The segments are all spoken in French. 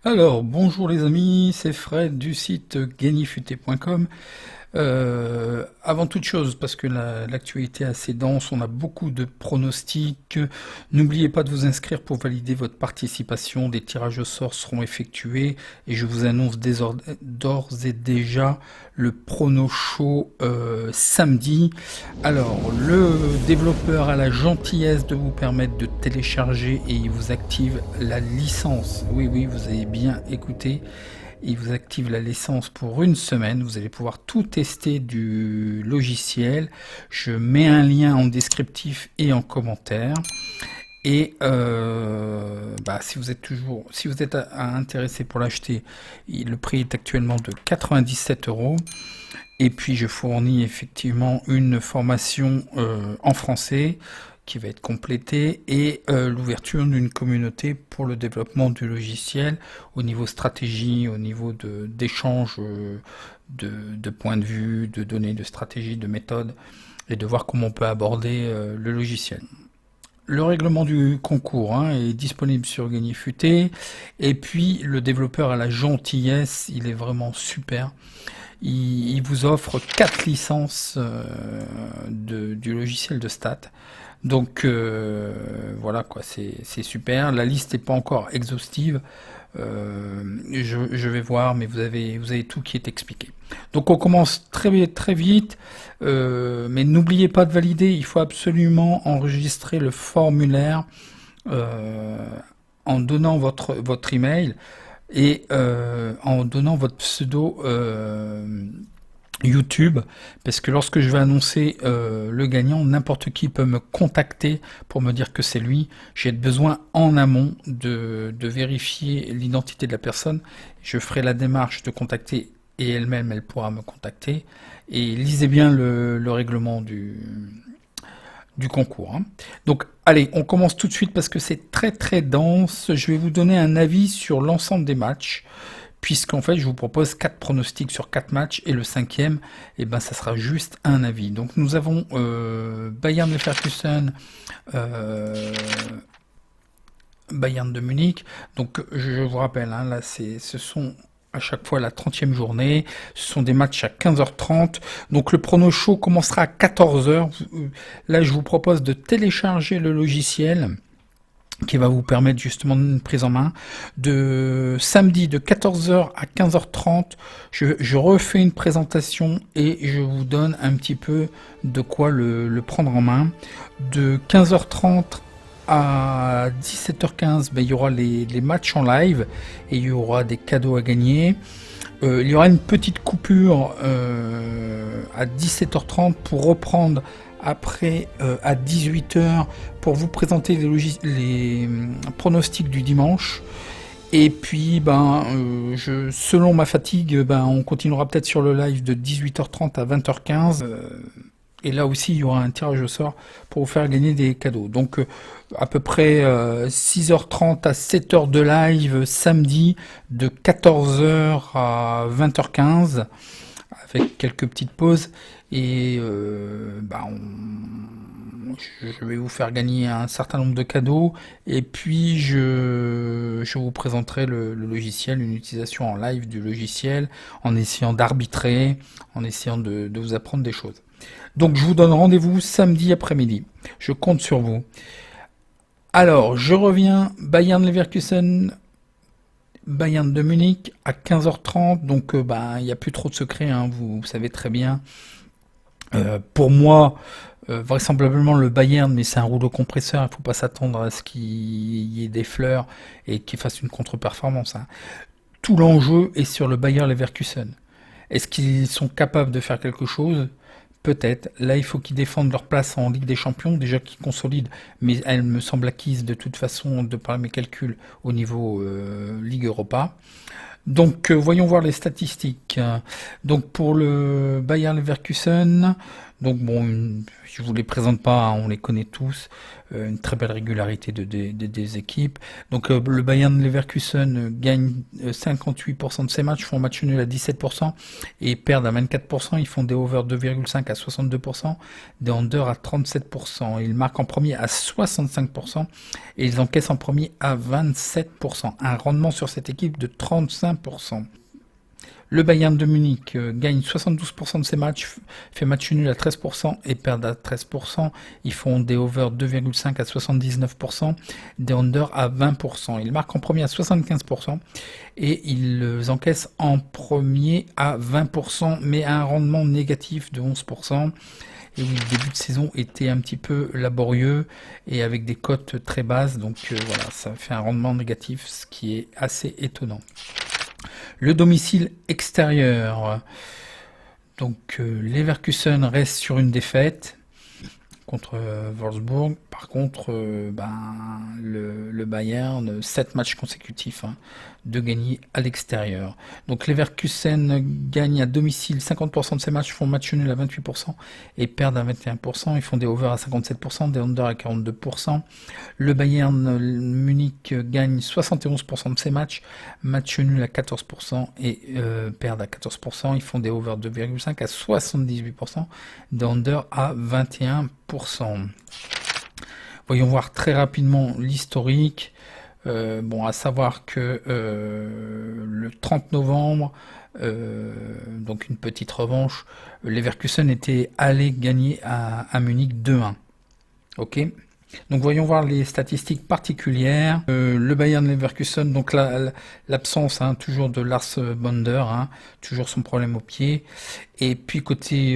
Alors, bonjour les amis, c'est Fred du site gagnifuté.com. Avant toute chose, parce que l'actualité est assez dense, on a beaucoup de pronostics. N'oubliez pas de vous inscrire pour valider votre participation. Des tirages au sort seront effectués et je vous annonce d'ores et déjà le prono show samedi. Alors, le développeur a la gentillesse de vous permettre de télécharger et il vous active la licence. Oui, oui, vous avez bien écouté. Il vous active la licence pour une semaine. Vous allez pouvoir tout tester du logiciel. Je mets un lien en descriptif et en commentaire. Et si vous êtes intéressé pour l'acheter, le prix est actuellement de 97 euros. Et puis je fournis effectivement une formation en français qui va être complétée et l'ouverture d'une communauté pour le développement du logiciel au niveau stratégie, au niveau d'échange de points de vue, de données, de stratégie, de méthodes et de voir comment on peut aborder le logiciel. Le règlement du concours est disponible sur Gagnifuté et puis le développeur a la gentillesse, il est vraiment super. Il vous offre 4 licences du logiciel de stats. Donc voilà quoi, c'est super. La liste n'est pas encore exhaustive. Je vais voir, mais vous avez tout qui est expliqué. Donc on commence très vite, mais n'oubliez pas de valider. Il faut absolument enregistrer le formulaire euh, en donnant votre email et en donnant votre pseudo YouTube, parce que lorsque je vais annoncer le gagnant, n'importe qui peut me contacter pour me dire que c'est lui. J'ai besoin en amont de vérifier l'identité de la personne. Je ferai la démarche de contacter et elle-même, elle pourra me contacter. Et lisez bien le règlement du concours. Donc, allez, on commence tout de suite parce que c'est très dense. Je vais vous donner un avis sur l'ensemble des matchs, puisqu'en fait, je vous propose 4 pronostics sur 4 matchs, et le cinquième, eh ben, ça sera juste un avis. Donc, nous avons Bayern Leverkusen, euh, Bayern de Munich. Donc, je vous rappelle, là, ce sont à chaque fois la 30e journée. Ce sont des matchs à 15h30. Donc le prono show commencera à 14h. Là, je vous propose de télécharger le logiciel qui va vous permettre justement une prise en main. De samedi de 14h à 15h30, je refais une présentation et je vous donne un petit peu de quoi le prendre en main. De 15h30 à 17h15, il y aura les matchs en live et il y aura des cadeaux à gagner. Il y aura une petite coupure à 17h30 pour reprendre après à 18h pour vous présenter les pronostics du dimanche. Et puis, selon ma fatigue, on continuera peut-être sur le live de 18h30 à 20h15. Et là aussi, il y aura un tirage au sort pour vous faire gagner des cadeaux. Donc, à peu près 6h30 à 7h de live samedi, de 14h à 20h15, avec quelques petites pauses. Et je vais vous faire gagner un certain nombre de cadeaux. Et puis, je vous présenterai le logiciel, une utilisation en live du logiciel, en essayant d'arbitrer, en essayant de vous apprendre des choses. Donc je vous donne rendez-vous samedi après-midi. Je compte sur vous. Alors, je reviens, Bayern Leverkusen, Bayern de Munich à 15h30. Donc il n'y a plus trop de secrets, vous savez très bien. Pour moi, vraisemblablement le Bayern, mais c'est un rouleau compresseur, il ne faut pas s'attendre à ce qu'il y ait des fleurs et qu'il fasse une contre-performance. Tout l'enjeu est sur le Bayern Leverkusen. Est-ce qu'ils sont capables de faire quelque chose? Peut-être. Là, il faut qu'ils défendent leur place en Ligue des Champions, déjà qu'ils consolident, mais elle me semble acquise de toute façon, de par mes calculs, au niveau Ligue Europa. Donc, voyons voir les statistiques. Donc, pour le Bayer Leverkusen, Donc bon, je vous les présente pas, hein, on les connaît tous. Une très belle régularité des équipes. Donc le Bayern Leverkusen gagne 58% de ses matchs, font match nul à 17% et perdent à 24%. Ils font des over 2,5 à 62%, des under à 37%. Ils marquent en premier à 65% et ils encaissent en premier à 27%. Un rendement sur cette équipe de 35%. Le Bayern de Munich gagne 72% de ses matchs, fait match nul à 13% et perd à 13%. Ils font des over 2,5 à 79%, des under à 20%. Ils marquent en premier à 75% et ils encaissent en premier à 20%, mais à un rendement négatif de 11%. Et oui, le début de saison était un petit peu laborieux et avec des cotes très basses, donc voilà, ça fait un rendement négatif, ce qui est assez étonnant. Le domicile extérieur. Donc Leverkusen reste sur une défaite contre Wolfsburg. Par contre, le Bayern, 7 matchs consécutifs de gagner à l'extérieur. Donc Leverkusen gagne à domicile 50% de ses matchs, font match nul à 28% et perdent à 21%. Ils font des over à 57%, des under à 42%. Le Bayern Munich gagne 71% de ses matchs, match nul à 14% et perdent à 14%. Ils font des over 2,5 à 78%, des under à 21%. Voyons voir très rapidement l'historique. Bon, à savoir que le 30 novembre, donc une petite revanche, Leverkusen était allé gagner à Munich 2-1. Ok. Donc voyons voir les statistiques particulières. Le Bayern Leverkusen, donc l'absence toujours de Lars Bender, toujours son problème au pied. Et puis côté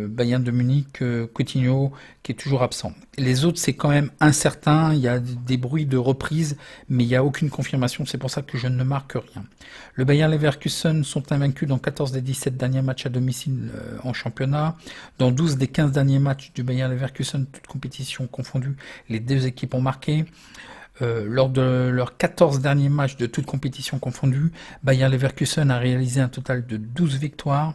Bayern de Munich, Coutinho qui est toujours absent. Les autres c'est quand même incertain, il y a des bruits de reprise, mais il n'y a aucune confirmation, c'est pour ça que je ne marque rien. Le Bayern Leverkusen sont invaincus dans 14 des 17 derniers matchs à domicile en championnat. Dans 12 des 15 derniers matchs du Bayern Leverkusen, toutes compétitions confondues, les deux équipes ont marqué. Lors de leurs 14 derniers matchs de toutes compétitions confondues, Bayer Leverkusen a réalisé un total de 12 victoires.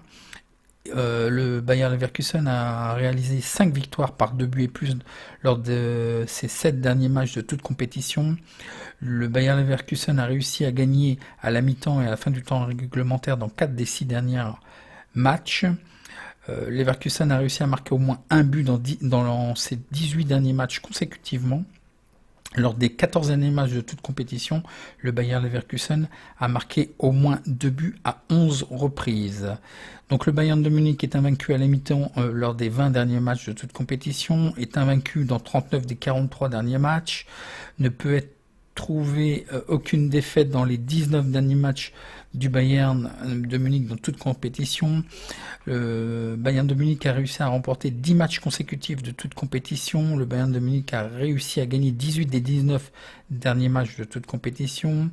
Le Bayer Leverkusen a réalisé 5 victoires par 2 buts et plus lors de ses 7 derniers matchs de toutes compétitions. Le Bayer Leverkusen a réussi à gagner à la mi-temps et à la fin du temps réglementaire dans 4 des 6 derniers matchs. Leverkusen a réussi à marquer au moins un but dans ses 18 derniers matchs consécutivement. Lors des 14 derniers matchs de toute compétition, le Bayer Leverkusen a marqué au moins 2 buts à 11 reprises. Donc le Bayern de Munich est invaincu à la mi-temps lors des 20 derniers matchs de toute compétition, est invaincu dans 39 des 43 derniers matchs, ne peut être trouvé aucune défaite dans les 19 derniers matchs du Bayern de Munich dans toute compétition. Le Bayern de Munich a réussi à remporter 10 matchs consécutifs de toute compétition. Le Bayern de Munich a réussi à gagner 18 des 19 derniers matchs de toute compétition.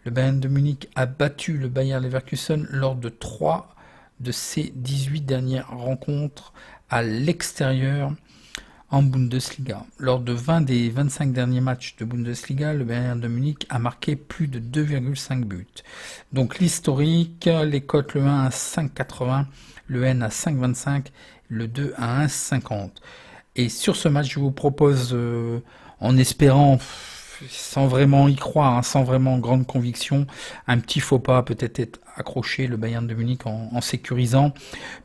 Le Bayern de Munich a battu le Bayer Leverkusen lors de 3 de ses 18 dernières rencontres à l'extérieur en Bundesliga. Lors de 20 des 25 derniers matchs de Bundesliga, le Bayern de Munich a marqué plus de 2,5 buts. Donc l'historique, les cotes, le 1 à 5,80, le N à 5,25, le 2 à 1,50. Et sur ce match, je vous propose, en espérant, sans vraiment y croire, sans vraiment grande conviction, un petit faux pas, peut-être être accroché le Bayern de Munich en sécurisant,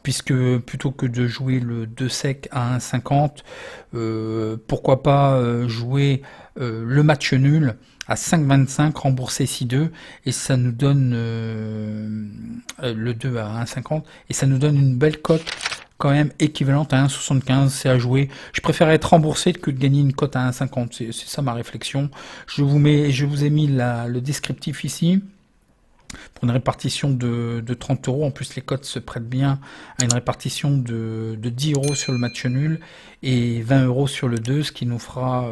puisque plutôt que de jouer le 2 sec à 1,50, pourquoi pas jouer le match nul à 5,25, rembourser 6,2, et ça nous donne le 2 à 1,50, et ça nous donne une belle cote quand même équivalente à 1,75, c'est à jouer. Je préfère être remboursé que de gagner une cote à 1,50, c'est ça ma réflexion. Je vous ai mis le descriptif ici pour une répartition de 30 euros. En plus, les cotes se prêtent bien à une répartition de 10 euros sur le match nul et 20 euros sur le 2, ce qui nous fera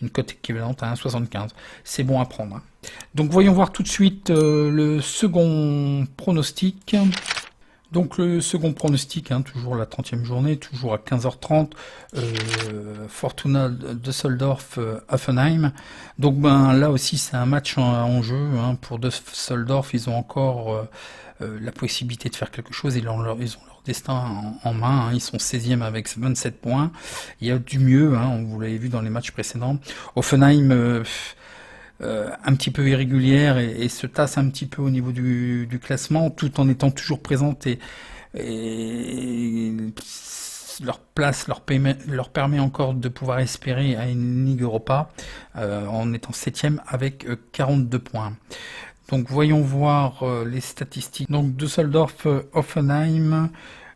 une cote équivalente à 1,75. C'est bon à prendre. Donc, voyons voir tout de suite le second pronostic. Donc le second pronostic, toujours la 30e journée, toujours à 15h30, Fortuna Düsseldorf Hoffenheim. Donc là aussi c'est un match en jeu pour Düsseldorf, ils ont encore la possibilité de faire quelque chose, ils ont leur destin en main, hein. Ils sont 16e avec 27 points. Il y a du mieux, hein, vous l'avez vu dans les matchs précédents. Offenheim, un petit peu irrégulière et se tasse un petit peu au niveau du classement, tout en étant toujours présente et leur place leur permet encore de pouvoir espérer à une Ligue Europa en étant 7e avec 42 points. Donc voyons voir les statistiques. Donc Düsseldorf, Offenheim,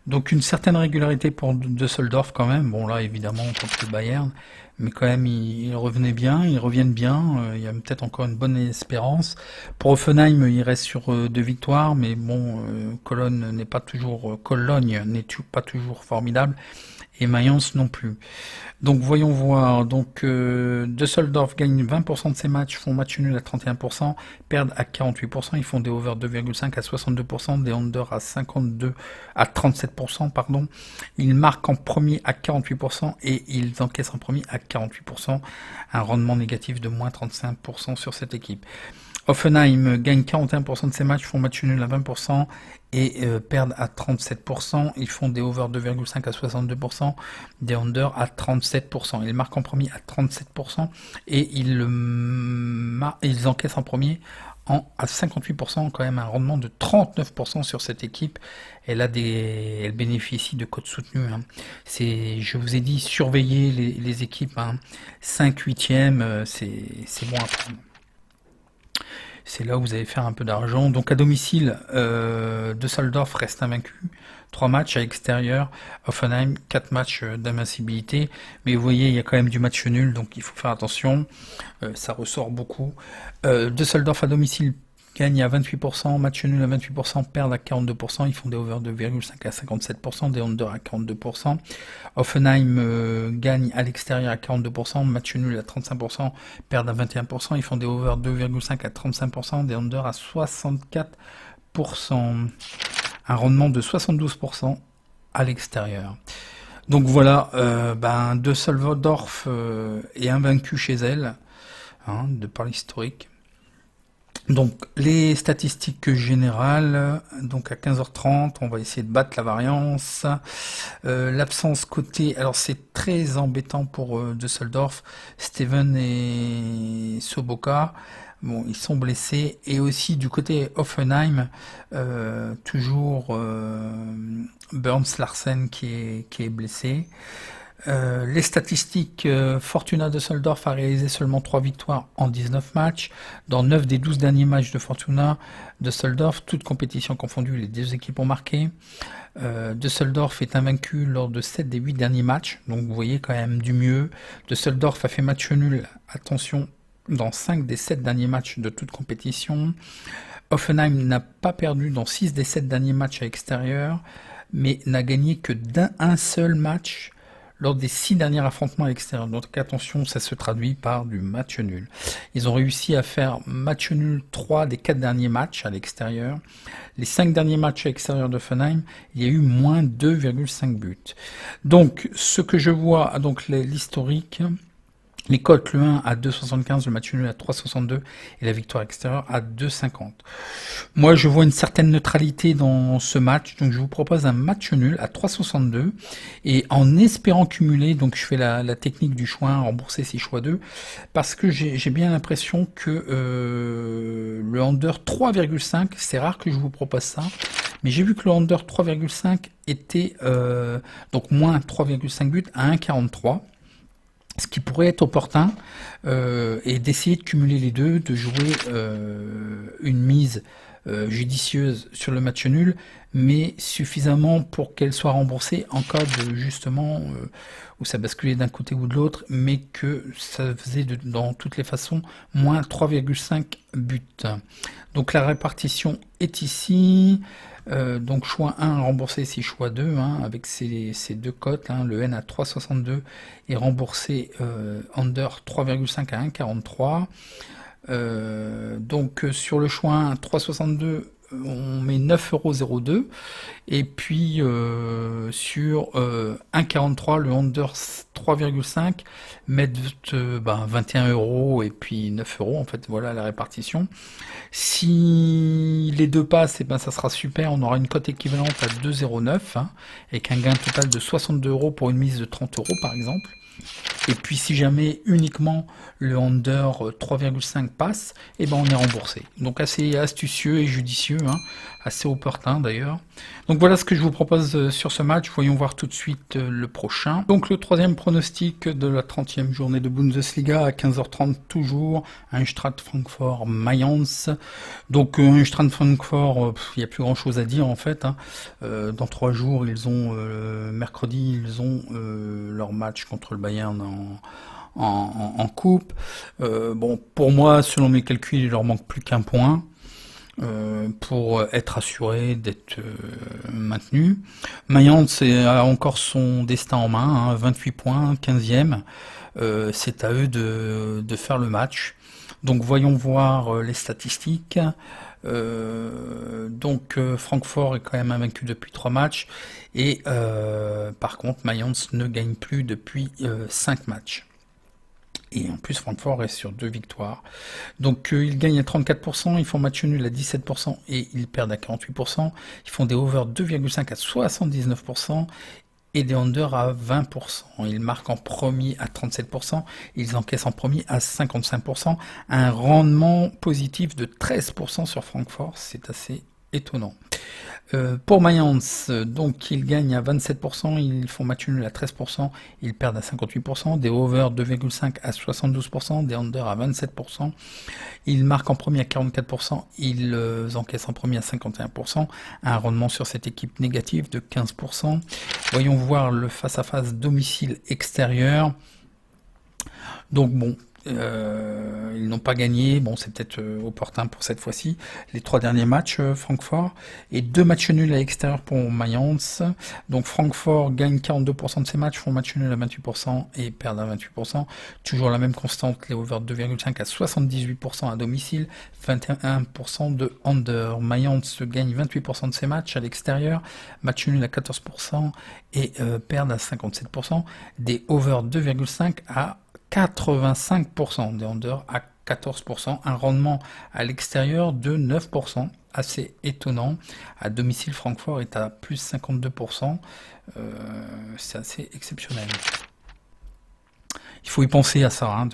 donc une certaine régularité pour Düsseldorf quand même. Bon là évidemment contre le Bayern, mais quand même ils revenaient bien, ils reviennent bien. Il y a peut-être encore une bonne espérance. Pour Offenheim, il reste sur 2 victoires, mais bon, Cologne n'est pas toujours formidable et Mayence non plus. Donc voyons voir. Donc Düsseldorf gagne 20% de ses matchs, font match nul à 31%, perdent à 48%, ils font des over 2,5 à 62%, des under à 37%, pardon. Ils marquent en premier à 48% et ils encaissent en premier à 48%, un rendement négatif de moins 35% sur cette équipe. Offenheim gagne 41% de ses matchs, font match nul à 20% et perdent à 37%. Ils font des over 2,5 à 62%, des under à 37%. Ils marquent en premier à 37% et ils encaissent en premier à 58%, quand même un rendement de 39% sur cette équipe. Elle bénéficie de codes soutenus, hein. Je vous ai dit, surveillez les équipes, hein. 5/8e, c'est bon à prendre. C'est là où vous allez faire un peu d'argent. Donc à domicile, Düsseldorf reste invaincu. 3 matchs à l'extérieur. Offenheim, 4 matchs d'invincibilité. Mais vous voyez, il y a quand même du match nul, donc il faut faire attention. Ça ressort beaucoup. Düsseldorf à domicile gagne à 28%, match nul à 28%, perdent à 42%, ils font des over 2,5 à 57%, des under à 42%. Offenheim gagne à l'extérieur à 42%, match nul à 35%, perdent à 21%, ils font des over 2,5 à 35%, des under à 64%. Un rendement de 72% à l'extérieur. Donc voilà, Düsseldorf est invaincu chez elle, hein, de par l'historique. Donc les statistiques générales, donc à 15h30, on va essayer de battre la variance. L'absence côté, alors c'est très embêtant pour Düsseldorf, Steven et Soboka, bon ils sont blessés, et aussi du côté Offenheim, toujours Burns Larsen qui est blessé. Les statistiques, Fortuna Düsseldorf a réalisé seulement 3 victoires en 19 matchs. Dans 9 des 12 derniers matchs de Fortuna Düsseldorf, toutes compétitions confondues, les 2 équipes ont marqué. Düsseldorf est invaincu lors de 7 des 8 derniers matchs, donc vous voyez quand même du mieux. Düsseldorf a fait match nul, attention, dans 5 des 7 derniers matchs de toute compétition. Offenheim n'a pas perdu dans 6 des 7 derniers matchs à l'extérieur, mais n'a gagné que d'un seul match lors des 6 derniers affrontements à l'extérieur. Donc attention, ça se traduit par du match nul. Ils ont réussi à faire match nul 3 des 4 derniers matchs à l'extérieur. Les 5 derniers matchs à l'extérieur d'Offenheim, il y a eu moins 2,5 buts. Donc ce que je vois, donc l'historique, les cotes, le 1 à 2,75, le match nul à 3,62 et la victoire extérieure à 2,50. Moi, je vois une certaine neutralité dans ce match, donc je vous propose un match nul à 3,62 et en espérant cumuler, donc je fais la technique du choix 1, rembourser 6 choix 2, parce que j'ai bien l'impression que le under 3,5, c'est rare que je vous propose ça, mais j'ai vu que le under 3,5 était donc moins 3,5 buts à 1,43. Ce qui pourrait être opportun est d'essayer de cumuler les deux, de jouer une mise judicieuse sur le match nul, mais suffisamment pour qu'elle soit remboursée en cas de justement où ça basculait d'un côté ou de l'autre, mais que ça faisait dans toutes les façons moins 3,5 buts. Donc la répartition est ici. Donc choix 1 remboursé, 6 choix 2, hein, avec ces deux cotes, hein, le N à 3,62 et remboursé under 3,5 à 1,43. Donc sur le choix 1, 3,62 on met 9,02 €. Et puis sur 1,43, le under 3,5 mettre 21 € et puis 9 € en fait, voilà la répartition. Si les deux passent, et ben ça sera super, on aura une cote équivalente à 2,09 hein, avec un gain total de 62 € pour une mise de 30 € par exemple. Et puis si jamais uniquement le under 3,5 passe, et ben on est remboursé. Donc assez astucieux et judicieux, hein, assez opportun d'ailleurs. Donc voilà ce que je vous propose sur ce match. Voyons voir tout de suite le prochain. Donc le troisième pronostic de la 30e journée de Bundesliga à 15h30 toujours, Eintracht Francfort Mayence. Donc Eintracht Francfort, il n'y a plus grand chose à dire en fait. Hein. Dans 3 jours, ils ont mercredi, ils ont leur match contre le Bayern en coupe. Bon, pour moi, selon mes calculs, il leur manque plus qu'un point pour être assuré d'être maintenu. Mayence a encore son destin en main, hein, 28 points, 15e. C'est à eux de faire le match. Donc voyons voir les statistiques. Francfort est quand même invaincu depuis 3 matchs et par contre Mayence ne gagne plus depuis 5 matchs. Et en plus, Francfort est sur 2 victoires. Donc, ils gagnent à 34%, ils font match nul à 17% et ils perdent à 48%. Ils font des over 2,5 à 79% et des under à 20%. Ils marquent en premier à 37%, ils encaissent en premier à 55%. Un rendement positif de 13% sur Francfort, c'est assez étonnant. Pour Mayence, donc ils gagnent à 27%, ils font match nul à 13%, ils perdent à 58%, des over 2,5 à 72%, des under à 27%, ils marquent en premier à 44%, ils encaissent en premier à 51%, un rendement sur cette équipe négatif de 15%. Voyons voir le face-à-face domicile-extérieur. Donc bon, ils n'ont pas gagné, bon c'est peut-être opportun pour cette fois-ci, les 3 derniers matchs Francfort, et 2 matchs nuls à l'extérieur pour Mayence. Donc Francfort gagne 42% de ses matchs, font match nul à 28% et perdent à 28%. Toujours la même constante, les over 2,5 à 78% à domicile, 21% de under. Mayence gagne 28% de ses matchs à l'extérieur, match nul à 14% et perdent à 57%. Des over 2,5 à 85%, des under à 14%, un rendement à l'extérieur de 9%, assez étonnant. À domicile, Francfort est à plus 52%, c'est assez exceptionnel. Il faut y penser à ça. Hein,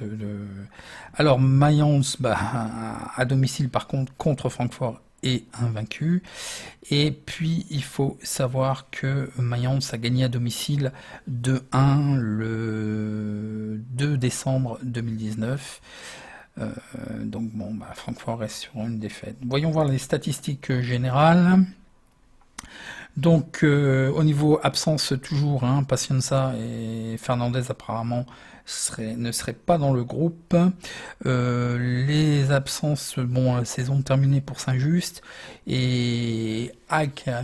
Alors, Mayence, à domicile, par contre Francfort, est invaincu. Et puis, il faut savoir que Mayence a gagné à domicile 2-1 le 2 décembre 2019. Donc, bon, Francfort reste sur une défaite. Voyons voir les statistiques générales. Donc, au niveau absence, toujours, hein, Pacienza et Fernandez apparemment ne seraient pas dans le groupe. Les absences, bon, la saison terminée pour Saint-Just et Hack a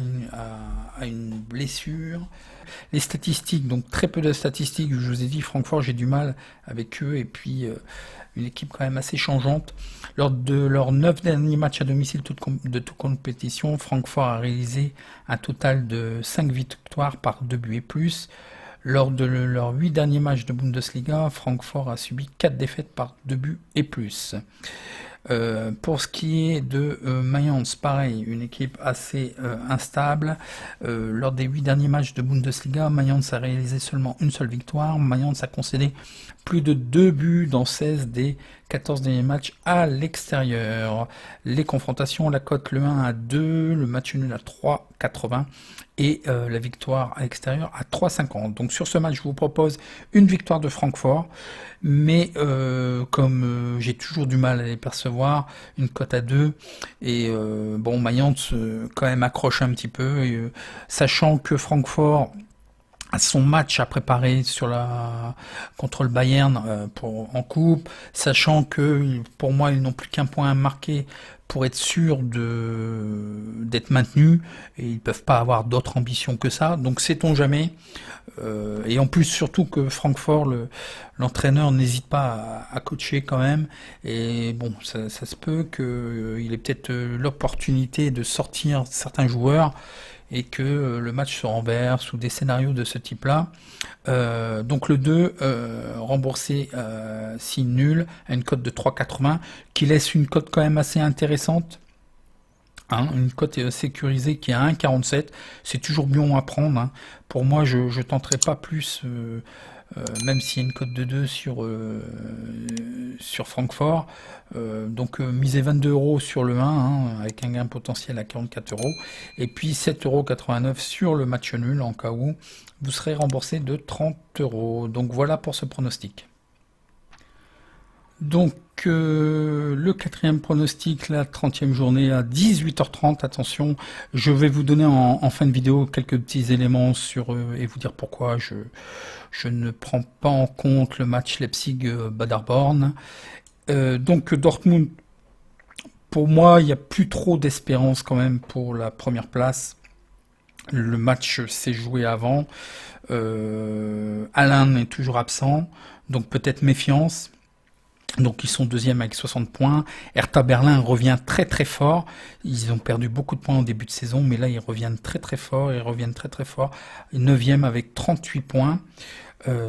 une blessure. Les statistiques, donc très peu de statistiques, je vous ai dit, Francfort, j'ai du mal avec eux, et puis une équipe quand même assez changeante. Lors de leurs 9 derniers matchs à domicile de toute compétition, Francfort a réalisé un total de 5 victoires par 2 buts et plus. Lors de leurs 8 derniers matchs de Bundesliga, Francfort a subi 4 défaites par 2 buts et plus. Pour ce qui est de Mayence, pareil, une équipe assez instable. Lors des 8 derniers matchs de Bundesliga, Mayence a réalisé seulement une seule victoire. Mayence a concédé plus de 2 buts dans 16 des 14 derniers matchs à l'extérieur. Les confrontations, la cote le 1 à 2, le match nul à 3,80 et la victoire à l'extérieur à 3,50. Donc sur ce match, je vous propose une victoire de Francfort, mais comme j'ai toujours du mal à les percevoir, une cote à 2, et bon, Mayence quand même accroche un petit peu, sachant que Francfort à son match à préparer contre le Bayern en coupe, sachant que pour moi ils n'ont plus qu'un point à marquer pour être sûr d'être maintenus et ils peuvent pas avoir d'autres ambitions que ça. Donc sait-on jamais. Et en plus surtout que Francfort, l'entraîneur n'hésite pas à coacher quand même. Et bon, ça se peut qu'il ait peut-être l'opportunité de sortir certains joueurs et que le match se renverse ou des scénarios de ce type-là. Donc le 2, remboursé si nul, à une cote de 3,80, qui laisse une cote quand même assez intéressante. Hein, une cote sécurisée qui est à 1,47. C'est toujours bon à prendre. Hein. Pour moi, je ne tenterai pas plus, même s'il y a une cote de 2 sur Francfort. Donc misez 22 euros sur le 1, hein, avec un gain potentiel à 44 euros. Et puis 7,89 € sur le match nul, en cas où vous serez remboursé de 30 euros. Donc voilà pour ce pronostic. Donc le quatrième pronostic, la 30e journée à 18h30. Attention, je vais vous donner en fin de vidéo quelques petits éléments sur et vous dire pourquoi je ne prends pas en compte le match Leipzig-Paderborn. Donc Dortmund, pour moi, il n'y a plus trop d'espérance quand même pour la première place. Le match s'est joué avant. Alain est toujours absent, donc peut-être méfiance. Donc ils sont deuxième avec 60 points. Hertha Berlin revient très très fort. Ils ont perdu beaucoup de points au début de saison, mais là ils reviennent très très fort. Ils reviennent très très fort. Neuvième avec 38 points.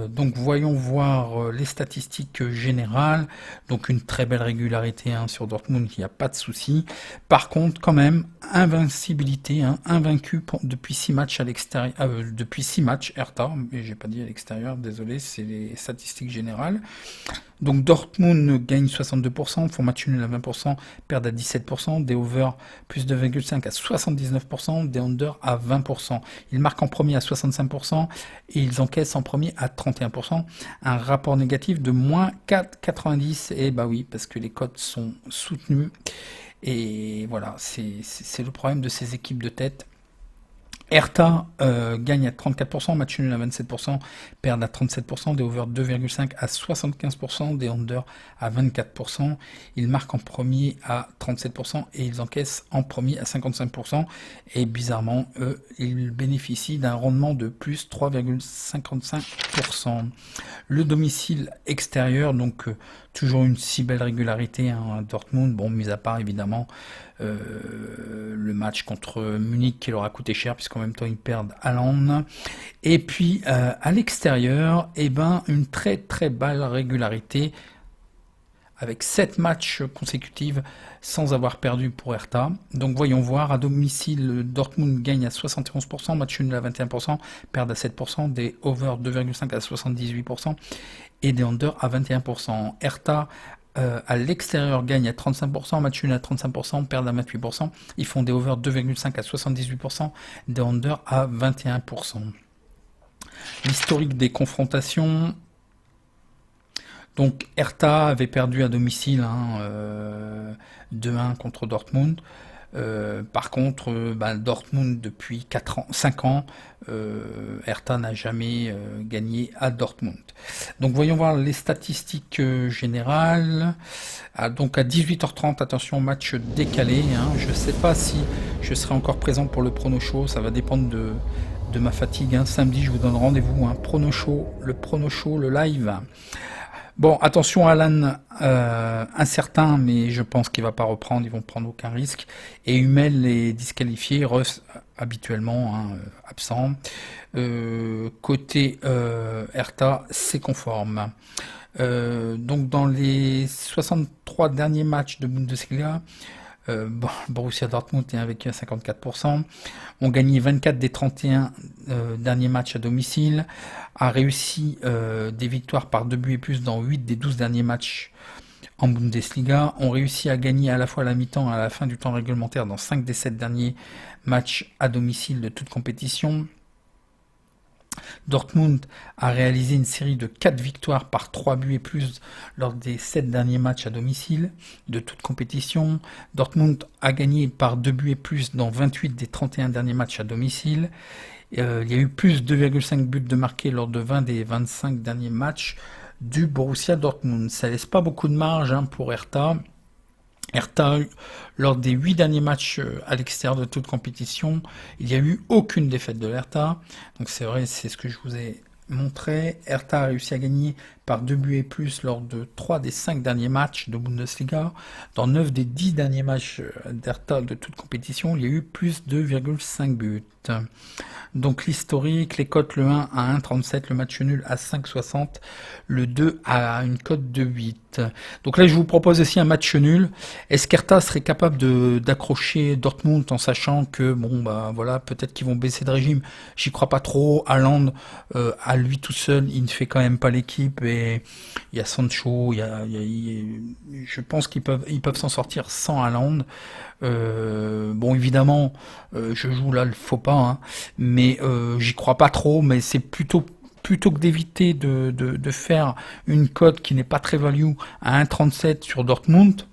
Donc voyons voir les statistiques générales. Donc une très belle régularité sur Dortmund, il n'y a pas de souci. Par contre, quand même, invincibilité, invaincu depuis 6 matchs à l'extérieur, depuis 6 matchs Hertha, mais j'ai pas dit à l'extérieur, désolé, c'est les statistiques générales. Donc Dortmund gagne 62%, font match nul à 20%, perdent à 17%, des over plus 2,5 à 79%, des under à 20%. Ils marquent en premier à 65% et ils encaissent en premier à 31%. Un rapport négatif de moins 4,90. Et bah oui, parce que les cotes sont soutenues. Et voilà, c'est le problème de ces équipes de tête. Hertha gagne à 34%, match nul à 27%, perdent à 37%, des over 2,5 à 75%, des under à 24%. Ils marquent en premier à 37% et ils encaissent en premier à 55%. Et bizarrement, eux, ils bénéficient d'un rendement de plus 3,55%. Le domicile extérieur, donc toujours une si belle régularité à Dortmund, bon, mis à part évidemment le match contre Munich qui leur a coûté cher puisqu'en même temps ils perdent Haaland. Et puis à l'extérieur, une très très belle régularité avec 7 matchs consécutifs sans avoir perdu pour Hertha. Donc voyons voir, à domicile, Dortmund gagne à 71%, match nul à 21%, perd à 7%, des over 2,5 à 78% et des under à 21%. Hertha à l'extérieur gagne à 35%, match nul à 35%, perdent à 28%. Ils font des over 2,5 à 78%, des under à 21%. L'historique des confrontations. Donc Hertha avait perdu à domicile 2-1 contre Dortmund. Par contre, Dortmund depuis 5 ans, Hertha n'a jamais gagné à Dortmund. Donc voyons voir les statistiques générales. Donc à 18h30, attention, match décalé. Je ne sais pas si je serai encore présent pour le prono show, ça va dépendre de ma fatigue. Samedi, je vous donne rendez-vous, prono show, le live. Bon, attention, Alan, incertain, mais je pense qu'il va pas reprendre, ils vont prendre aucun risque. Et Hummel est disqualifié, Russ habituellement absent. Côté Hertha, c'est conforme. Donc dans les 63 derniers matchs de Bundesliga, Borussia Dortmund est invaincu à 54%, ont gagné 24 des 31 derniers matchs à domicile, a réussi des victoires par 2 buts et plus dans 8 des 12 derniers matchs en Bundesliga, ont réussi à gagner à la fois à la mi-temps et à la fin du temps réglementaire dans 5 des 7 derniers matchs à domicile de toute compétition. Dortmund a réalisé une série de 4 victoires par 3 buts et plus lors des 7 derniers matchs à domicile de toute compétition. Dortmund a gagné par 2 buts et plus dans 28 des 31 derniers matchs à domicile. Il y a eu plus de 2,5 buts de marqués lors de 20 des 25 derniers matchs du Borussia Dortmund. Ça laisse pas beaucoup de marge pour Hertha. Hertha, lors des 8 derniers matchs à l'extérieur de toute compétition, il n'y a eu aucune défaite de l'Hertha. Donc c'est vrai, c'est ce que je vous ai montré. Hertha a réussi à gagner par 2 buts et plus lors de 3 des 5 derniers matchs de Bundesliga. Dans 9 des 10 derniers matchs d'Hertha de toute compétition, il y a eu plus de 2,5 buts. Donc l'historique, les cotes, le 1 à 1,37, le match nul à 5,60, le 2 à une cote de 8. Donc là, je vous propose aussi un match nul. Est-ce qu'Hertha serait capable d'accrocher Dortmund en sachant que, bon, bah voilà, peut-être qu'ils vont baisser de régime. J'y crois pas trop. Haaland, à lui tout seul, il ne fait quand même pas l'équipe. Et il y a Sancho, je pense qu'ils peuvent s'en sortir sans Haaland. Bon, évidemment, je joue là le faux pas, mais j'y crois pas trop. Mais c'est plutôt que d'éviter de faire une cote qui n'est pas très value à 1,37 sur Dortmund.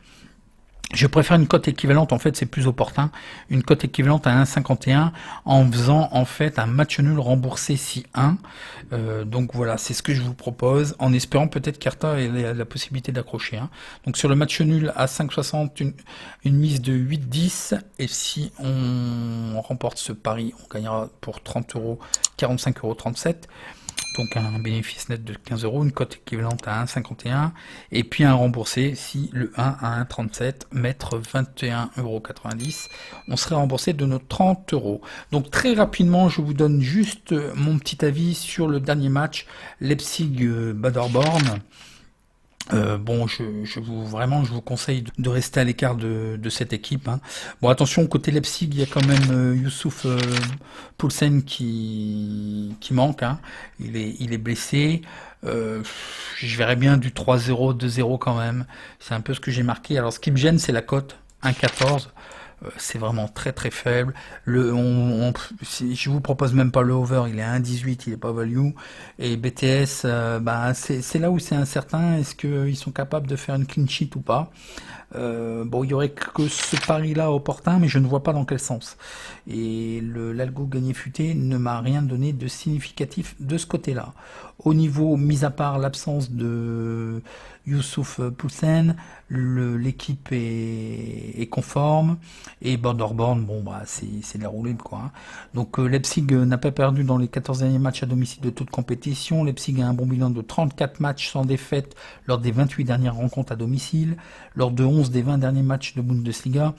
Je préfère une cote équivalente, en fait, c'est plus opportun. Une cote équivalente à 1,51 en faisant, en fait, un match nul remboursé si 1. Donc voilà, c'est ce que je vous propose, en espérant peut-être qu'Hertha ait la possibilité d'accrocher. Donc sur le match nul à 5,60, une mise de 8,10. Et si on remporte ce pari, on gagnera pour 30 euros, 45,37 €. Donc un bénéfice net de 15 euros, une cote équivalente à 1,51 et puis un remboursé si le 1 à 1,37 mettre 21,90 €, on serait remboursé de nos 30 euros. Donc très rapidement, je vous donne juste mon petit avis sur le dernier match Leipzig-Paderborn. Bon, je vous conseille de rester à l'écart de cette équipe. Bon, attention, côté Leipzig, il y a quand même Youssouf Poulsen qui manque. Il est blessé. Je verrais bien du 3-0, 2-0 quand même. C'est un peu ce que j'ai marqué. Alors, ce qui me gêne, c'est la cote 1,14. C'est vraiment très très faible. Je vous propose même pas le over, il est à 1,18, il est pas value. Et BTS, c'est là où c'est incertain. Est-ce qu'ils sont capables de faire une clean sheet ou pas? Bon, il y aurait que ce pari-là opportun, mais je ne vois pas dans quel sens. Et l'algo gagné futé ne m'a rien donné de significatif de ce côté-là. Au niveau, mis à part l'absence de Youssouf Poulsen, l'équipe est conforme. Et Paderborn, bon, c'est de la roue libre, quoi. Donc Leipzig n'a pas perdu dans les 14 derniers matchs à domicile de toute compétition. Leipzig a un bon bilan de 34 matchs sans défaite lors des 28 dernières rencontres à domicile. Lors de 11 des 20 derniers matchs de Bundesliga,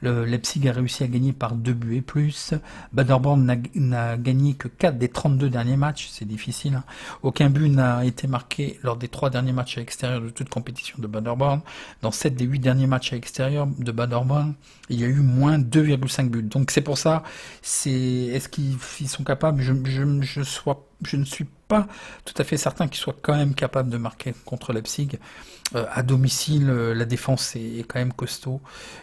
Leipzig a réussi à gagner par 2 buts et plus. Paderborn n'a gagné que 4 des 32 derniers matchs, c'est difficile. Aucun but n'a été marqué lors des 3 derniers matchs à l'extérieur de toute compétition de Paderborn. Dans 7 des 8 derniers matchs à l'extérieur de Paderborn, il y a eu moins 2,5 buts. Donc c'est pour ça, est-ce qu'ils sont capables? Je ne suis pas tout à fait certain qu'ils soient quand même capables de marquer contre Leipzig. À domicile, la défense est quand même costaud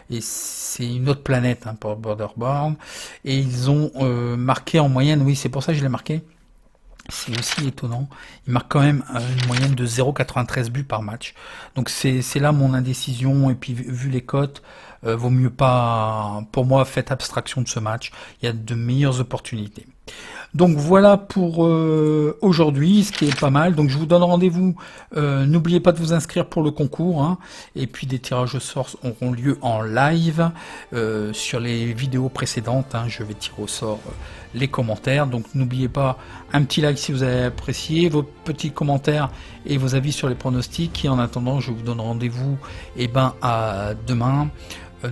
et c'est une autre planète pour Paderborn. Et ils ont marqué en moyenne, oui, c'est pour ça que je l'ai marqué. C'est aussi étonnant. Ils marquent quand même une moyenne de 0,93 buts par match. Donc c'est là mon indécision. Et puis vu les cotes, vaut mieux pas. Pour moi, faites abstraction de ce match. Il y a de meilleures opportunités. Donc voilà pour aujourd'hui, ce qui est pas mal. Donc je vous donne rendez-vous. N'oubliez pas de vous inscrire pour le concours. Et puis des tirages au sort auront lieu en live sur les vidéos précédentes. Je vais tirer au sort les commentaires. Donc n'oubliez pas un petit like si vous avez apprécié, vos petits commentaires et vos avis sur les pronostics. Et en attendant, je vous donne rendez-vous à demain.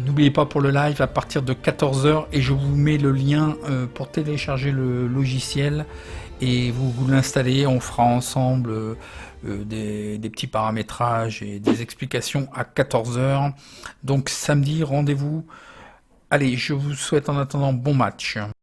N'oubliez pas pour le live à partir de 14 h et je vous mets le lien pour télécharger le logiciel et vous l'installez. On fera ensemble des petits paramétrages et des explications à 14 h. Donc samedi, rendez-vous. Allez, je vous souhaite en attendant bon match.